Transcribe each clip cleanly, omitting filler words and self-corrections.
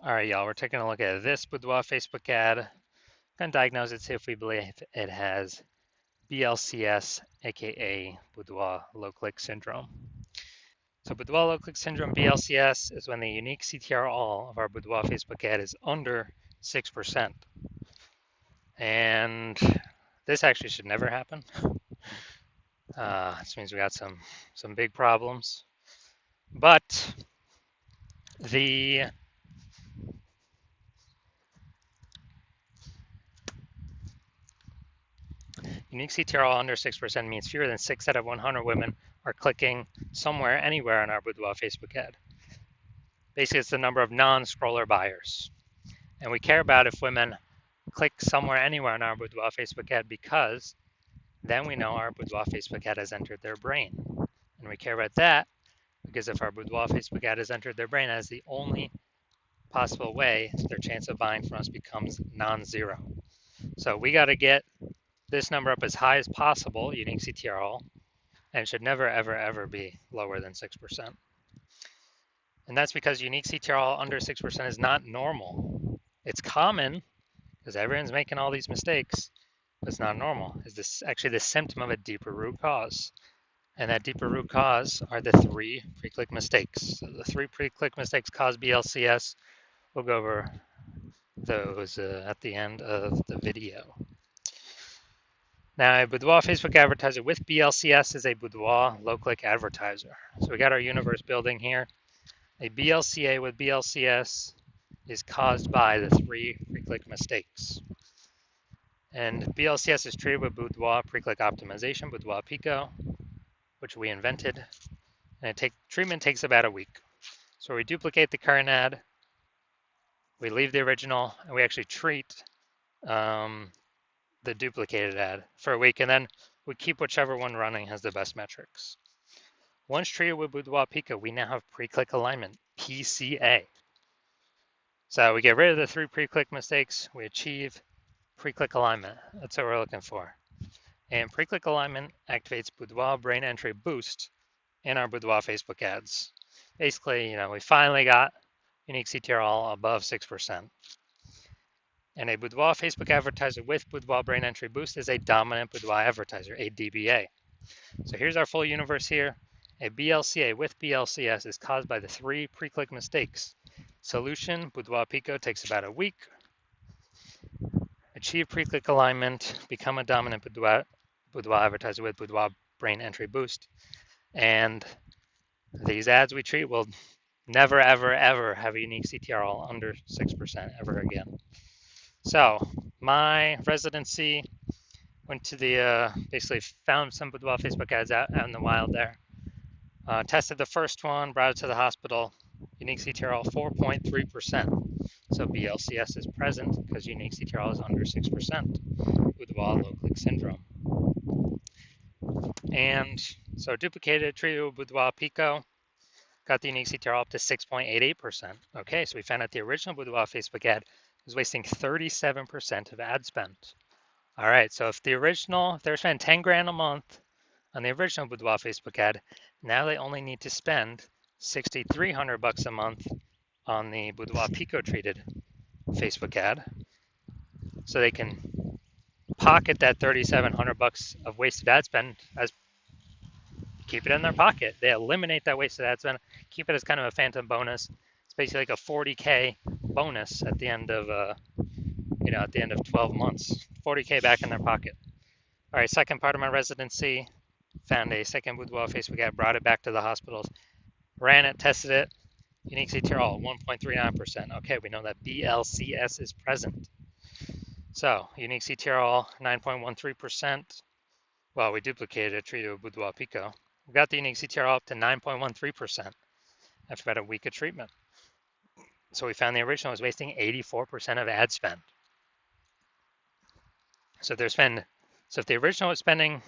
All right, y'all, we're taking a look at this Boudoir Facebook ad. Gonna diagnose it, see if we believe it has BLCS, aka Boudoir low click syndrome. So Boudoir low click syndrome, BLCS, is when the unique CTR all of our Boudoir Facebook ad is under 6%. And this actually should never happen. This means we got some big problems. But the unique CTR all under 6% means fewer than 6 out of 100 women are clicking somewhere, anywhere on our Boudoir Facebook ad. Basically, it's the number of non-scroller buyers. And we care about if women click somewhere, anywhere on our Boudoir Facebook ad because then we know our Boudoir Facebook ad has entered their brain. And we care about that because if our Boudoir Facebook ad has entered their brain, that is the only possible way their chance of buying from us becomes non-zero. So we got to get this number up as high as possible, unique CTR all, and it should never, ever, ever be lower than 6%. And that's because unique CTR all under 6% is not normal. It's common because everyone's making all these mistakes, but it's not normal. Is this actually the symptom of a deeper root cause? And that deeper root cause are the 3 pre-click mistakes. So the 3 pre-click mistakes cause BLCS. We'll go over those at the end of the video. Now, a Boudoir Facebook advertiser with BLCS is a Boudoir low-click advertiser. So we got our universe building here. A BLCA with BLCS is caused by the 3 pre-click mistakes. And BLCS is treated with Boudoir pre-click optimization, Boudoir Pico, which we invented. And treatment takes about a week. So we duplicate the current ad, we leave the original, and we actually treat the duplicated ad for a week, and then we keep whichever one running has the best metrics. Once treated with Boudoir Pico, we now have pre-click alignment, PCA. So we get rid of the 3 pre-click mistakes, we achieve pre-click alignment. That's what we're looking for. And pre-click alignment activates Boudoir brain entry boost in our Boudoir Facebook ads. Basically, we finally got unique CTR all above 6%. And a Boudoir Facebook advertiser with Boudoir brain entry boost is a dominant Boudoir advertiser, a DBA. So here's our full universe here. A BLCA with BLCS is caused by the 3 pre-click mistakes. Solution, Boudoir Pico takes about a week. Achieve pre-click alignment, become a dominant Boudoir advertiser with Boudoir brain entry boost. And these ads we treat will never, ever, ever have a unique CTR all under 6% ever again. So my residency went to the, basically found some Boudoir Facebook ads out in the wild there. Tested the first one, brought it to the hospital. Unique CTR all 4.3%. So BLCS is present because unique CTR all is under 6%. Boudoir low click syndrome. And so duplicated, treated with Boudoir Pico, got the unique CTR all up to 6.88%. Okay, so we found out the original Boudoir Facebook ad was wasting 37% of ad spend. All right, so if they're spending 10 grand a month on the original Boudoir Facebook ad, now they only need to spend $6,300 a month on the Boudoir Pico treated Facebook ad. So they can pocket that $3,700 of wasted ad spend as keep it in their pocket. They eliminate that wasted ad spend, keep it as kind of a phantom bonus. It's basically like a 40K bonus at the end of at the end of 12 months. 40K back in their pocket. All right, second part of my residency, found a second Boudoir Facebook ad, brought it back to the hospitals, ran it, tested it, unique CTR all 1.39%. Okay, we know that BLCS is present. So unique CTR all 9.13%. Well, we duplicated it, treated with Boudoir Pico. We got the unique CTR all up to 9.13% after about a week of treatment. So we found the original was wasting 84% of ad spend. So if the original was spending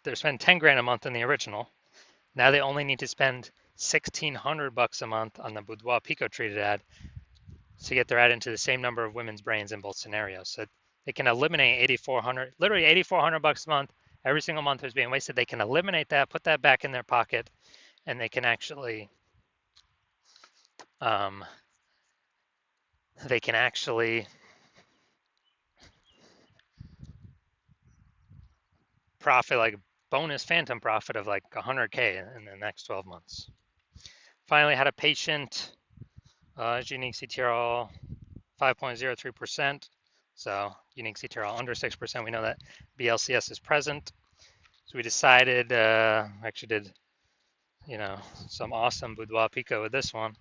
10 grand a month on the original, now they only need to spend $1,600 a month on the Boudoir Pico treated ad to get their ad into the same number of women's brains in both scenarios. So they can eliminate literally $8,400 a month. Every single month is being wasted. They can eliminate that, put that back in their pocket, and they can actually they can actually profit like bonus phantom profit of like 100K in the next 12 months. Finally, had a patient, unique CTRL 5.03%. So unique CTRL under 6%. We know that BLCS is present. So we decided, actually did, some awesome Boudoir Pico with this one.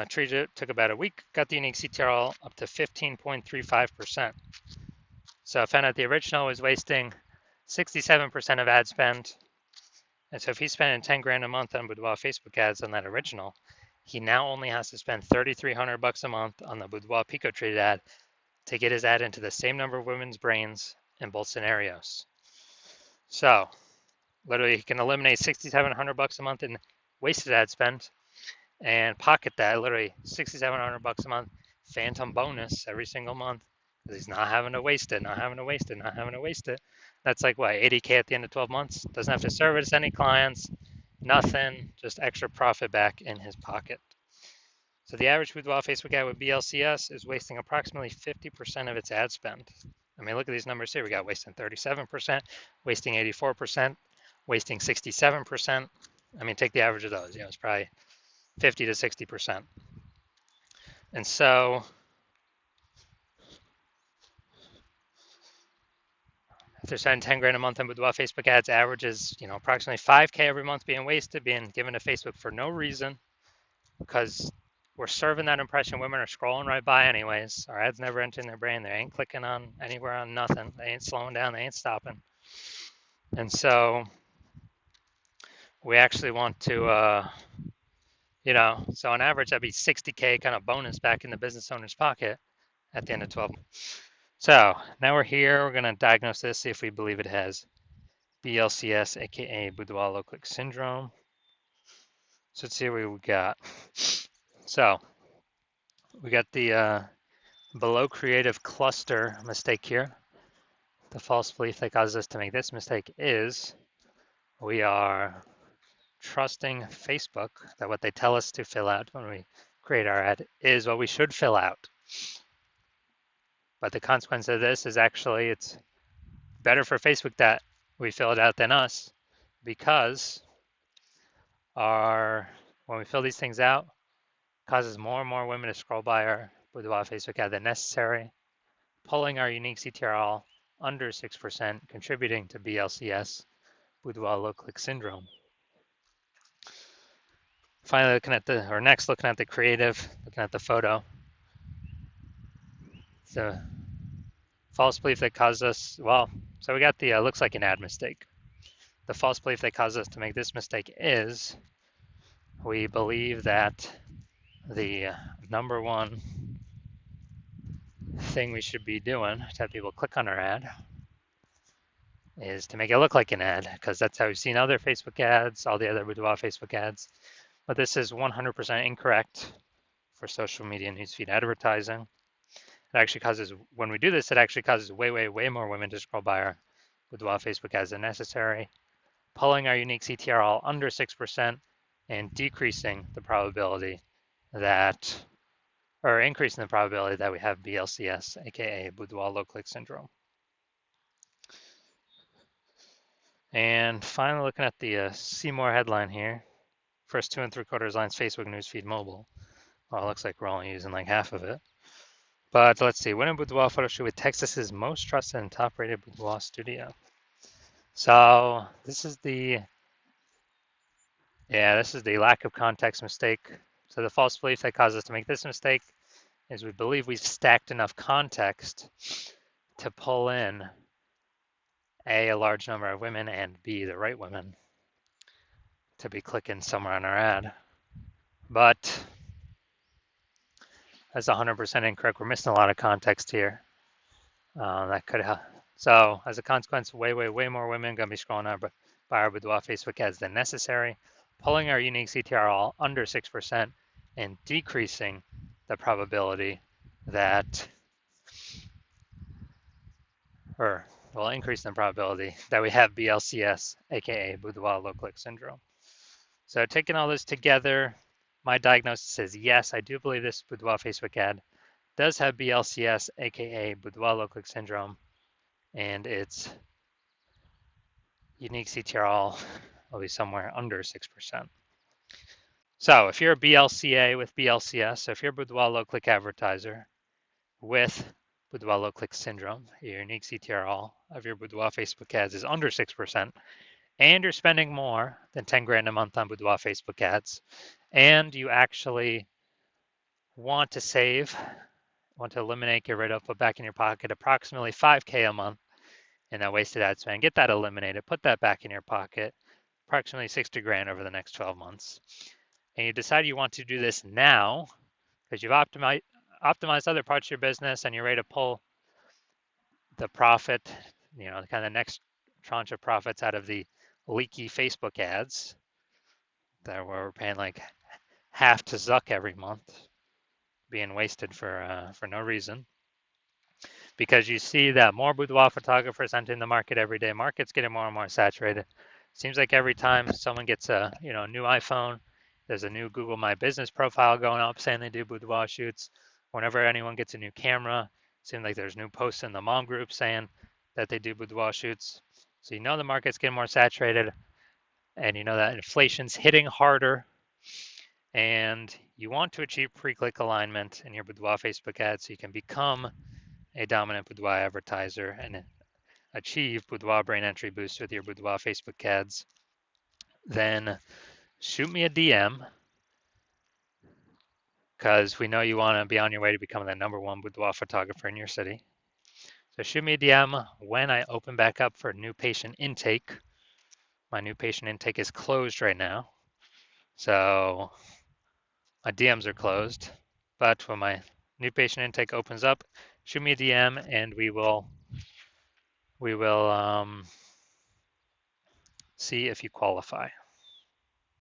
Treated it, took about a week, got the unique CTRL up to 15.35%. So I found out the original was wasting 67% of ad spend. And so if he's spending 10 grand a month on Boudoir Facebook ads on that original, he now only has to spend 3,300 bucks a month on the Boudoir Pico treated ad to get his ad into the same number of women's brains in both scenarios. So literally he can eliminate 6,700 bucks a month in wasted ad spend and pocket that literally 6,700 bucks a month phantom bonus every single month because he's not having to waste it, not having to waste it, not having to waste it. That's like what, 80K at the end of 12 months? Doesn't have to service any clients, nothing, just extra profit back in his pocket. So the average Boudoir Facebook ad with BLCS is wasting approximately 50% of its ad spend. I mean, look at these numbers here. We got wasting 37%, wasting 84%, wasting 67%. I mean, take the average of those. It's probably 50 to 60%. And so if they're spending 10 grand a month on Boudoir Facebook ads, averages, approximately 5K every month being wasted, being given to Facebook for no reason, because we're serving that impression. Women are scrolling right by anyways. Our ads never enter in their brain. They ain't clicking on anywhere on nothing. They ain't slowing down. They ain't stopping. And so we actually want to, so on average, that'd be 60K kind of bonus back in the business owner's pocket at the end of 12 months. So now we're here. We're going to diagnose this, see if we believe it has BLCS, aka Boudoir low click syndrome. So let's see what we got. So we got the below creative cluster mistake here. The false belief that causes us to make this mistake is we are trusting Facebook that what they tell us to fill out when we create our ad is what we should fill out. But the consequence of this is actually it's better for Facebook that we fill it out than us, because when we fill these things out, it causes more and more women to scroll by our Boudoir Facebook ad than necessary, pulling our unique CTRL under 6%, contributing to BLCS, Boudoir low click syndrome. Finally, looking at the creative, looking at the photo. The false belief that caused us, so we got the looks like an ad mistake. The false belief that caused us to make this mistake is we believe that the number one thing we should be doing to have people click on our ad is to make it look like an ad, because that's how we've seen other Facebook ads, all the other Boudoir Facebook ads. But this is 100% incorrect for social media newsfeed advertising. It actually causes, when we do this, it actually causes way, way, way more women to scroll by our Boudoir Facebook ads than necessary, pulling our unique CTRL under 6% and decreasing the probability that, or increasing the probability that we have BLCS, aka Boudoir low click syndrome. And finally, looking at the see more headline here, first 2 3/4 lines, Facebook newsfeed mobile. Well, it looks like we're only using like half of it. But let's see, when a Boudoir photo shoot with Texas's most trusted and top rated Boudoir studio. So this is the lack of context mistake. So the false belief that caused us to make this mistake is we believe we've stacked enough context to pull in A, a large number of women, and B, the right women to be clicking somewhere on our ad. But that's 100% incorrect. We're missing a lot of context here. That could help. So as a consequence, way, way, way more women going to be scrolling by our Boudoir Facebook ads than necessary, pulling our unique CTRL under 6% and decreasing the probability that, increasing the probability that we have BLCS, aka Boudoir low click syndrome. So taking all this together, My diagnosis is yes, I do believe this Boudoir Facebook ad does have BLCS, aka Boudoir low click syndrome, and its unique CTRL will be somewhere under 6%. So if you're a BLCA with BLCS, so if you're a Boudoir low click advertiser with Boudoir low click syndrome, your unique CTRL of your Boudoir Facebook ads is under 6%, and you're spending more than 10 grand a month on Boudoir Facebook ads, and you actually want to save, want to eliminate, get rid of, put back in your pocket approximately 5K a month in that wasted ad spend, get that eliminated, put that back in your pocket, approximately 60 grand over the next 12 months. And you decide you want to do this now because you've optimized other parts of your business and you're ready to pull the profit, kind of the next tranche of profits out of the leaky Facebook ads that we're paying like half to Zuck every month, being wasted for no reason. Because you see that more boudoir photographers entering the market every day. Market's getting more and more saturated. Seems like every time someone gets a new iPhone, there's a new Google My Business profile going up saying they do boudoir shoots. Whenever anyone gets a new camera, it seems like there's new posts in the mom group saying that they do boudoir shoots. So you know the market's getting more saturated, and you know that inflation's hitting harder, and you want to achieve pre-click alignment in your boudoir Facebook ads so you can become a dominant boudoir advertiser and achieve boudoir brain entry boost with your boudoir Facebook ads, then shoot me a DM because we know you want to be on your way to becoming the #1 boudoir photographer in your city. So shoot me a DM when I open back up for new patient intake. My new patient intake is closed right now, so my DMs are closed. But when my new patient intake opens up, shoot me a DM and we will see if you qualify.